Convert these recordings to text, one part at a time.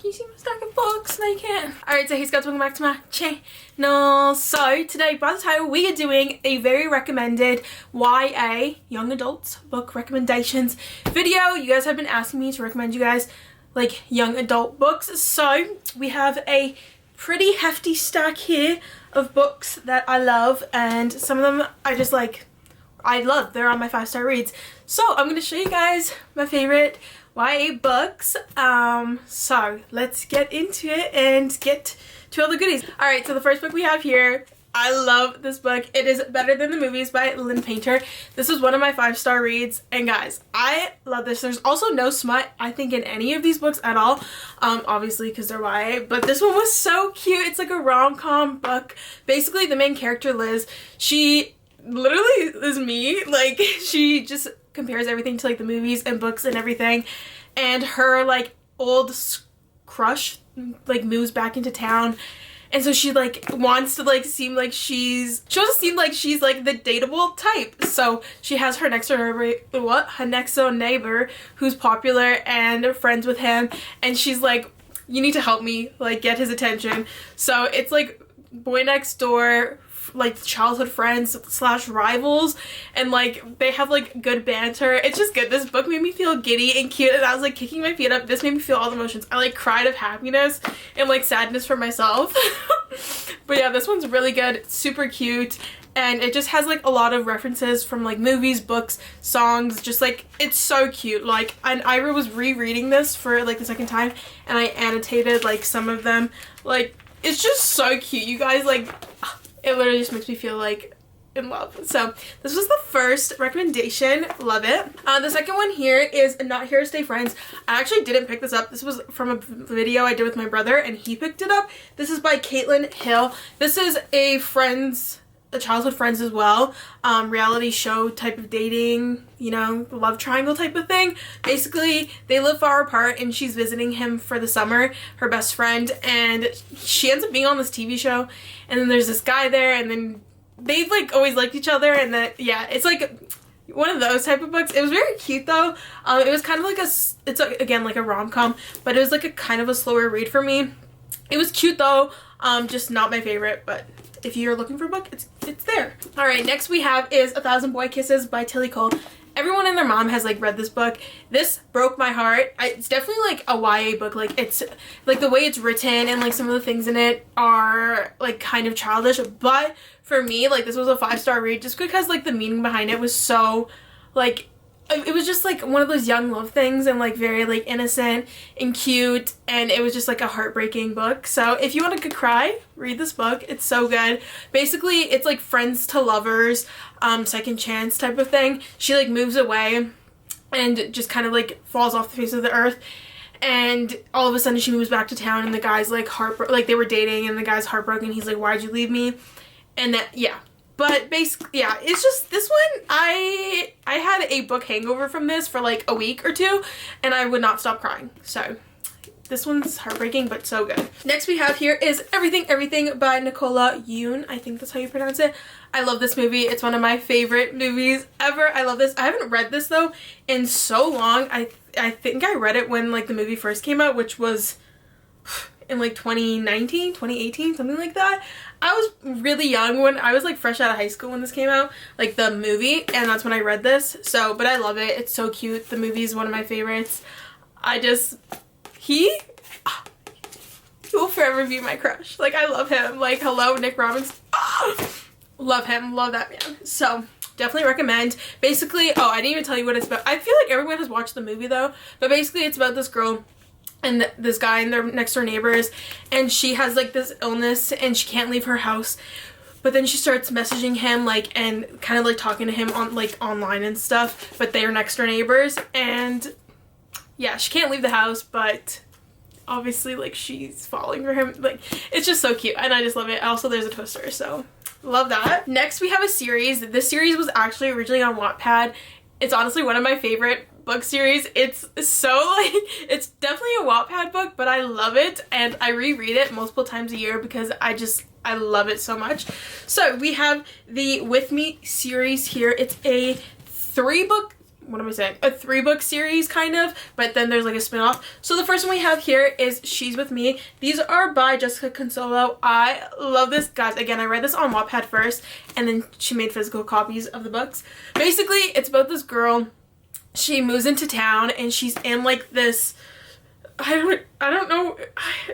Can you see my stack of books? No, you can't. Alright, so hey guys, welcome back to my channel. So today, by the title, we are doing a very recommended YA, young adults book recommendations video. You guys have been asking me to recommend you guys like young adult books. So we have a pretty hefty stack here of books that I love, and some of them I just like, I love. They're on my 5-star reads. So I'm going to show you guys my favorite YA books. So let's get into it and get to all the goodies. Alright, so the first book we have here, I love this book. It is Better Than the Movies by Lynn Painter. This was one of my 5-star reads, and guys, I love this. There's also no smut, I think, in any of these books at all, obviously because they're YA, but this one was so cute. It's like a rom-com book. Basically, the main character, Liz, she literally is me. Like, she just compares everything to like the movies and books and everything, and her like old crush like moves back into town, and so she like wants to like seem like she wants to seem like she's like the dateable type. So she has her next door neighbor who's popular and friends with him, and she's like, you need to help me like get his attention. So it's like boy next door, like childhood friends slash rivals, and like they have like good banter. It's just good. This book made me feel giddy and cute, and I was like kicking my feet up. This made me feel all the emotions. I like cried of happiness and like sadness for myself. But yeah, this one's really good. It's super cute, and it just has like a lot of references from like movies, books, songs. Just like, it's so cute. Like, and Ira was rereading this for like the second time, and I annotated like some of them. Like, it's just so cute, you guys. Like, it literally just makes me feel like in love. So this was the first recommendation. Love it. The second one here is Not Here to Stay Friends. I actually didn't pick this up. This was from a video I did with my brother, and he picked it up. This is by Caitlin Hill. This is a childhood friends as well, reality show type of dating, you know, love triangle type of thing. Basically, they live far apart, and she's visiting him for the summer, her best friend, and she ends up being on this TV show, and then there's this guy there, and then they like always liked each other, and then yeah, it's like one of those type of books. It was very cute though. It was kind of like it's like, again, like a rom-com, but it was like a kind of a slower read for me. It was cute though, just not my favorite, but if you're looking for a book, it's there. All right, next we have is 1,000 Boy Kisses by Tilly Cole. Everyone and their mom has like read this book. This broke my heart. It's definitely like a YA book. Like, it's like the way it's written and like some of the things in it are like kind of childish, but for me, like, this was a 5-star read just because like the meaning behind it was so like, it was just like one of those young love things, and like very like innocent and cute, and it was just like a heartbreaking book. So if you want a good cry, read this book. It's so good. Basically, it's like friends to lovers, second chance type of thing. She like moves away and just kind of like falls off the face of the earth, and all of a sudden she moves back to town, and the guy's like like they were dating, and the guy's heartbroken. He's like, why'd you leave me? And that, yeah. But basically, yeah, it's just, this one, I had a book hangover from this for like a week or two, and I would not stop crying. So this one's heartbreaking, but so good. Next we have here is Everything Everything by Nicola Yoon. I think that's how you pronounce it. I love this movie. It's one of my favorite movies ever. I love this. I haven't read this though in so long. I think I read it when like the movie first came out, which was in like 2019, 2018, something like that. I was really young when I was like fresh out of high school when this came out, like the movie, and that's when I read this. So, but I love it. It's so cute. The movie is one of my favorites. He will forever be my crush. Like, I love him. Like, hello, Nick Robbins. Love him. Love that man. So definitely recommend. Basically, oh, I didn't even tell you what it's about. I feel like everyone has watched the movie though, but basically it's about this girl and this guy, and they're next door neighbors, and she has like this illness and she can't leave her house, but then she starts messaging him like, and kind of like talking to him on like online and stuff, but they are next door neighbors, and yeah, she can't leave the house, but obviously like she's falling for him. Like, it's just so cute, and I just love it. Also, there's a toaster, so love that. Next we have a series. This series was actually originally on Wattpad. It's honestly one of my favorite book series. It's so like, it's definitely a Wattpad book, but I love it, and I reread it multiple times a year because I love it so much. So we have the With Me series here. It's a 3-book what am I saying? A 3-book series kind of, but then there's like a spin-off. So the first one we have here is She's With Me. These are by Jessica Consolo. I love this, guys. Again, I read this on Wattpad first, and then she made physical copies of the books. Basically, it's about this girl. She moves into town, and she's in like this, I don't know,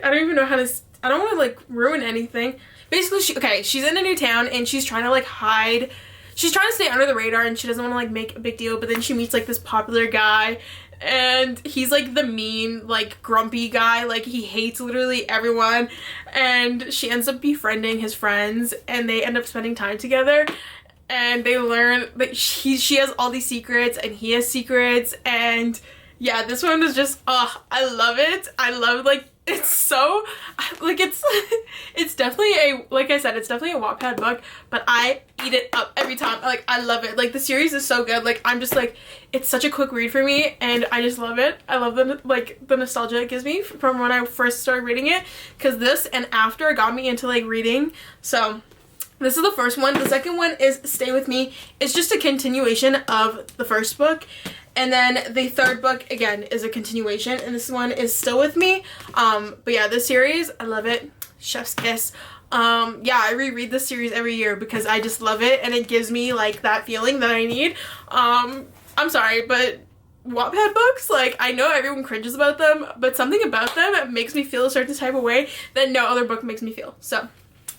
I don't even know how to, I don't want to like ruin anything. Basically, she's in a new town, and she's trying to like hide. She's trying to stay under the radar, and she doesn't want to like make a big deal, but then she meets like this popular guy, and he's like the mean, like grumpy guy, like he hates literally everyone, and she ends up befriending his friends, and they end up spending time together, and they learn that she has all these secrets, and he has secrets, and yeah, this one is just, I love it. I love, like, it's so, like, it's definitely like I said, it's definitely a Wattpad book, but I eat it up every time. Like, I love it. Like, the series is so good. Like, I'm just like, it's such a quick read for me, and I just love it. I love the nostalgia it gives me from when I first started reading it, because this and After got me into, like, reading. So this is the first one. The second one is Stay With Me. It's just a continuation of the first book. And then the third book, again, is a continuation, and this one is Still With Me. But yeah, this series, I love it. Chef's kiss. Yeah, I reread this series every year because I just love it, and it gives me, like, that feeling that I need. I'm sorry, but Wattpad books, like, I know everyone cringes about them, but something about them makes me feel a certain type of way that no other book makes me feel. So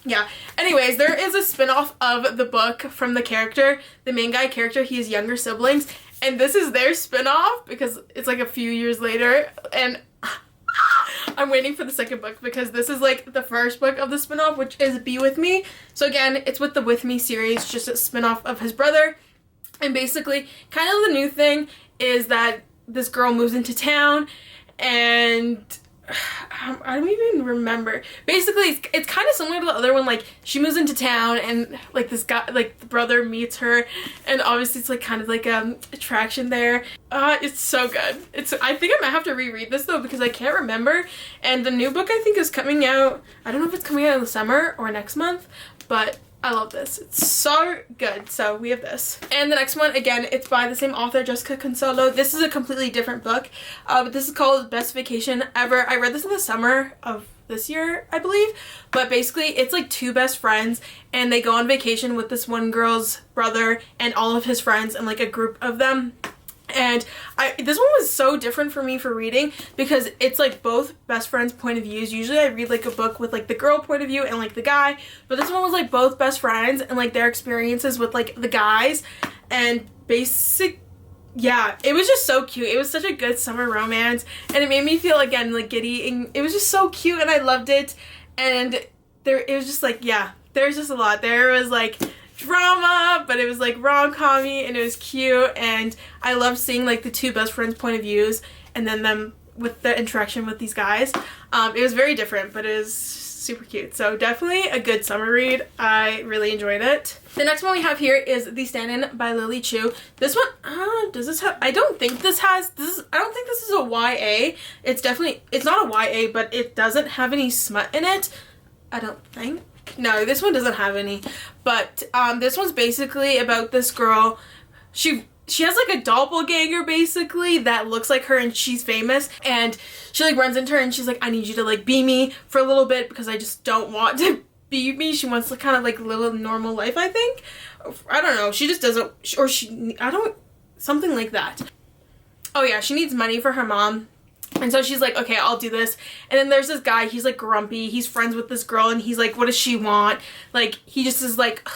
yeah. Anyways, there is a spin-off of the book from the main guy character. He has younger siblings, and this is their spin-off because it's like a few years later, and I'm waiting for the second book because this is like the first book of the spin-off, which is Be With Me. So again, it's with the With Me series, just a spin-off of his brother. And basically, kind of the new thing is that this girl moves into town, and I don't even remember. Basically, it's kind of similar to the other one. Like, she moves into town, and like this guy, like the brother meets her, and obviously it's like kind of like attraction there. It's so good. I think I might have to reread this though because I can't remember. And the new book I think is coming out. I don't know if it's coming out in the summer or next month, but I love this. It's so good. So we have this. And the next one, again, it's by the same author, Jessica Consolo. This is a completely different book. But this is called Best Vacation Ever. I read this in the summer of this year, I believe. But basically, it's like two best friends, and they go on vacation with this one girl's brother and all of his friends and like a group of them. And this one was so different for me for reading because it's like both best friends' point of views. Usually I read like a book with like the girl point of view and like the guy, but this one was like both best friends and like their experiences with like the guys, and yeah, it was just so cute. It was such a good summer romance, and it made me feel again like giddy, and it was just so cute, and I loved it. And it was just like, yeah, there's just a lot. There was like drama, but it was like rom-com-y, and it was cute, and I loved seeing like the two best friends' point of views and then them with the interaction with these guys. It was very different, but it was super cute. So definitely a good summer read. I really enjoyed it. The next one we have here is The Standon by Lily Chu. This one, does this have, I don't think this is a YA. It's not a YA, but it doesn't have any smut in it, I don't think. No, this one doesn't have any, but this one's basically about this girl. She has like a doppelganger basically that looks like her, and she's famous, and she like runs into her and she's like, I need you to like be me for a little bit because I just don't want to be me. She wants to kind of like live a normal life, I think. I don't know. She just doesn't, or something like that. Oh yeah, she needs money for her mom. And so she's like, okay, I'll do this. And then there's this guy, he's like grumpy, he's friends with this girl, and he's like, what does she want? Like, he just is like,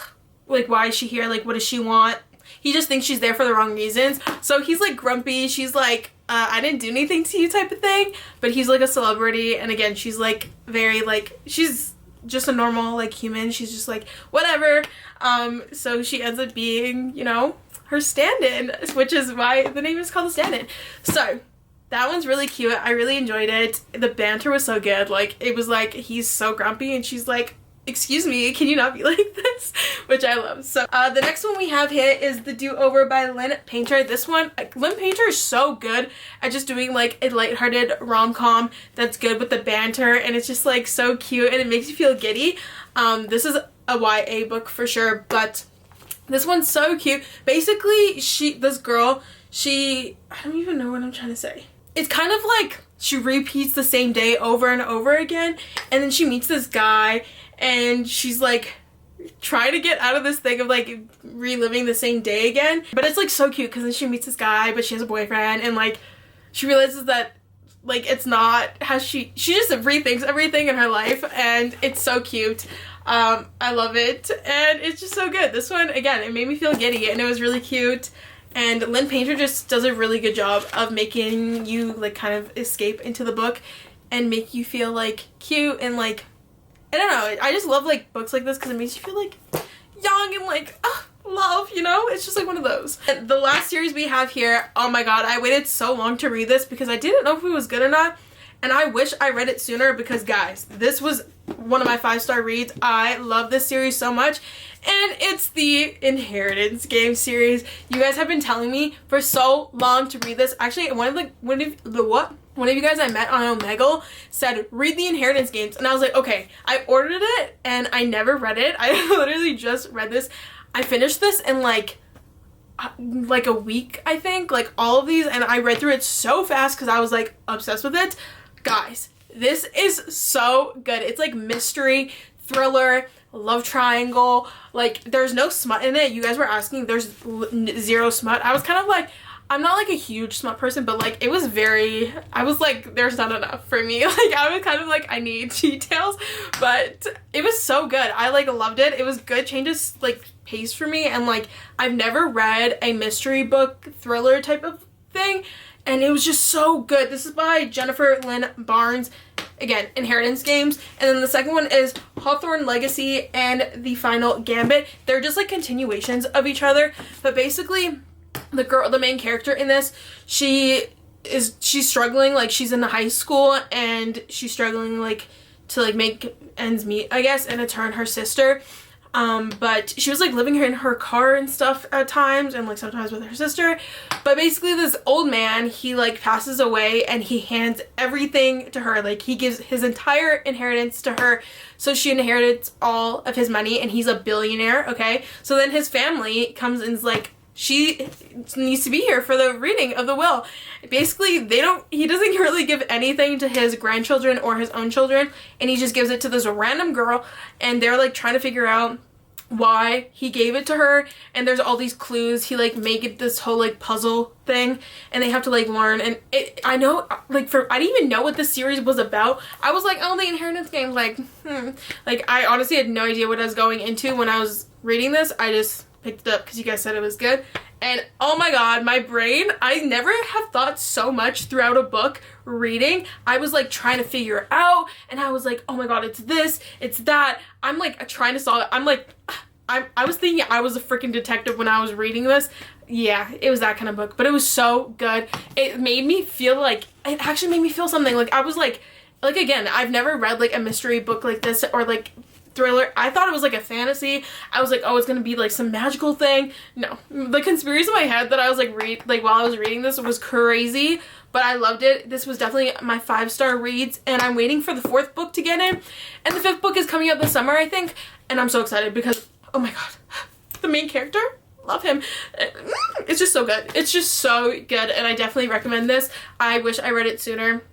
why is she here? Like, what does she want? He just thinks she's there for the wrong reasons. So he's like grumpy, she's like, I didn't do anything to you type of thing. But he's like a celebrity, and again, she's like very like, she's just a normal like human. She's just like, whatever. So she ends up being, you know, her stand-in, which is why the name is called The Stand-In. So that one's really cute. I really enjoyed it. The banter was so good. Like, it was like, he's so grumpy, and she's like, excuse me, can you not be like this? Which I love. So the next one we have here is The Do-Over by Lynn Painter. This one, Lynn Painter is so good at just doing like a lighthearted rom-com that's good with the banter, and it's just like so cute, and it makes you feel giddy. This is a YA book for sure, but this one's so cute. Basically, this girl, I don't even know what I'm trying to say. It's kind of like she repeats the same day over and over again, and then she meets this guy and she's like trying to get out of this thing of like reliving the same day again. But it's like so cute because then she meets this guy, but she has a boyfriend, and like she realizes that like it's not how she just rethinks everything in her life, and it's so cute. I love it, and it's just so good. This one, again, it made me feel giddy, and it was really cute. And Lynn Painter just does a really good job of making you like kind of escape into the book and make you feel like cute and like, I don't know, I just love like books like this because it makes you feel like young and like love, you know? It's just like one of those. And the last series we have here, oh my god, I waited so long to read this because I didn't know if it was good or not, and I wish I read it sooner because guys, this was one of my 5-star reads. I love this series so much, and it's the Inheritance Game series. You guys have been telling me for so long to read this. Actually, one of you guys I met on Omegle said read the Inheritance Games, and I was like, okay. I ordered it and I never read it. I literally just read this. I finished this in like a week, I think, like all of these, and I read through it so fast because I was like obsessed with it. Guys, this is so good. It's like mystery, thriller, love triangle. Like there's no smut in it. You guys were asking, there's zero smut. I was kind of like, I'm not like a huge smut person, but like it was very, I was like, there's not enough for me. Like I was kind of like, I need details, but it was so good. I like loved it. It was good, changes like pace for me, and like I've never read a mystery book thriller type of thing, and it was just so good. This is by Jennifer Lynn Barnes. Again, Inheritance Games. And then the second one is Hawthorne Legacy and The Final Gambit. They're just like continuations of each other, but basically the main character in this, she's struggling, like she's in the high school and she's struggling like to like make ends meet, I guess, and it's her and her sister. But she was like living in her car and stuff at times, and like sometimes with her sister. But basically this old man, he like passes away and he hands everything to her. Like he gives his entire inheritance to her, so she inherits all of his money, and he's a billionaire, okay? So then his family comes and is like, she needs to be here for the reading of the will. Basically, he doesn't really give anything to his grandchildren or his own children, and he just gives it to this random girl, and they're like trying to figure out why he gave it to her, and there's all these clues. He like make it this whole like puzzle thing, and they have to like learn, and I know like I didn't even know what this series was about. I was like, oh, the Inheritance Games, like like I honestly had no idea what I was going into when I was reading this. I just picked it up because you guys said it was good, and oh my god, my brain, I never have thought so much throughout a book reading. I was like trying to figure it out, and I was like, oh my god, it's this, it's that. I'm like trying to solve it. I'm like, I was thinking I was a freaking detective when I was reading this. Yeah, it was that kind of book, but it was so good. It made me feel like, it actually made me feel something. Like I was like again, I've never read like a mystery book like this, or like thriller. I thought it was like a fantasy. I was like, oh, it's gonna be like some magical thing. No, the conspiracy in my head that I was like while I was reading this was crazy, but I loved it. This was definitely my 5-star reads, and I'm waiting for the 4th book to get in, and the 5th book is coming out this summer, I think, and I'm so excited because, oh my god, the main character, love him. It's just so good. It's just so good, and I definitely recommend this. I wish I read it sooner,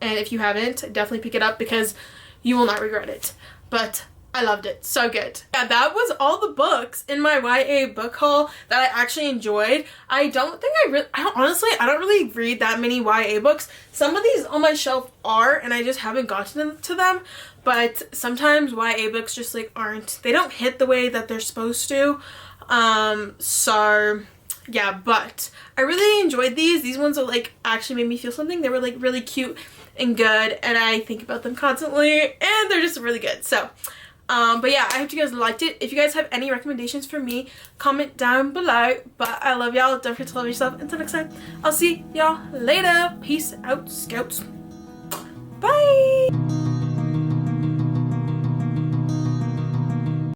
and if you haven't, definitely pick it up because you will not regret it. But I loved it. So good. Yeah, that was all the books in my YA book haul that I actually enjoyed. I don't really read that many YA books. Some of these on my shelf are, and I just haven't gotten to them. But sometimes YA books just like aren't, they don't hit the way that they're supposed to. So yeah, but I really enjoyed these. These ones are like actually made me feel something. They were like really cute and good, and I think about them constantly, and they're just really good. So but yeah, I hope you guys liked it. If you guys have any recommendations for me, comment down below. But I love y'all. Don't forget to love yourself. Until next time, I'll see y'all later. Peace out, scouts.